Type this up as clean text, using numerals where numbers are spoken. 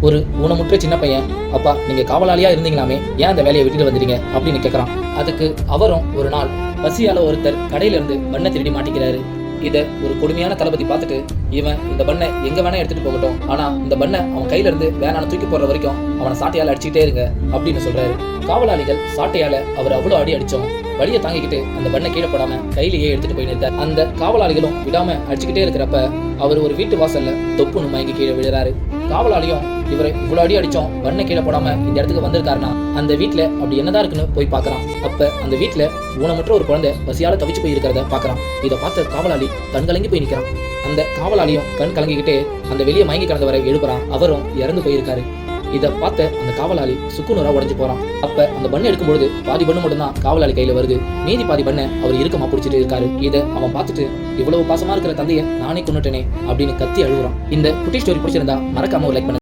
ஒரு ஊனமுற்ற சின்ன பையன், அப்பா நீங்க காவலாளியா இருந்தீங்களாமே, ஏன் அந்த வேலையை விட்டுட்டு வந்துட்டீங்க அப்படின்னு கேட்கறான். அதுக்கு அவரும், ஒரு நாள் பசியால ஒருத்தர் கடையில இருந்து பண்ணை திருடி மாட்டிக்கிறாரு. இத ஒரு கொடுமையான தளபதி பார்த்துட்டு, இவன் இந்த பண்ணை எங்க வேணா எடுத்துட்டு போகட்டும், ஆனா இந்த பண்ணை அவன் கையில இருந்து வேணான்னு தூக்கி போடுற வரைக்கும் அவனை சாட்டையால அடிச்சுட்டே இருங்க அப்படின்னு சொல்றாரு. காவலாளிகள் சாட்டையால அவர் அவ்வளவு அடி அடிச்சோம் வழியை தாங்கிக்கிட்டு அந்த பண்ணை கீழே போடாம கையிலேயே எடுத்துட்டு போய் நிறுத்தார். அந்த காவலாளிகளும் விடாம அடிச்சுக்கிட்டே இருக்கிறப்ப அவர் ஒரு வீட்டு வாசல்ல தொப்புன்னு மயங்கி கீழே விழுறாரு. காவலாளியும் இவரை இவ்வளவு அடி அடிச்சோம் பண்ணை கீழே போடாம இந்த இடத்துக்கு வந்திருக்காருன்னா அந்த வீட்டுல அப்படி என்னதான் இருக்குன்னு போய் பாக்குறான். அப்ப அந்த வீட்டுல ஊனமுற்ற ஒரு குழந்தை பசியால தவிச்சு போய் இருக்கிறத பாக்குறான். இதை பார்த்த காவலாளி கண் கலங்கி போய் நிக்கிறான். அந்த காவலாளியும் கண் கலங்கிக்கிட்டே அந்த வெளியே மயங்கி கிடந்தவரை எழுப்புறான். அவரும் இறந்து போயிருக்காரு. இதை பார்த்த அந்த காவலாளி சுக்குநூறா உடஞ்சு போறான். அப்ப அந்த பண்ணை எடுக்கும்பொழுது பாதி பண்ணு மட்டும் தான் காவலாளி கையில வருது, மீதி பாதி பண்ணை அவர் இறுக்கமா பிடிச்சிட்டு இருக்காரு. இதை அவன் பார்த்துட்டு, இவ்வளவு பாசமா இருக்கிற தந்தையை நானே கொன்னுட்டேனே அப்படின்னு கத்தி அழுகுறான். இந்த குட்டி ஸ்டோரி பிடிச்சிருந்தா மறக்காம ஒரு லைக் பண்ணுங்க.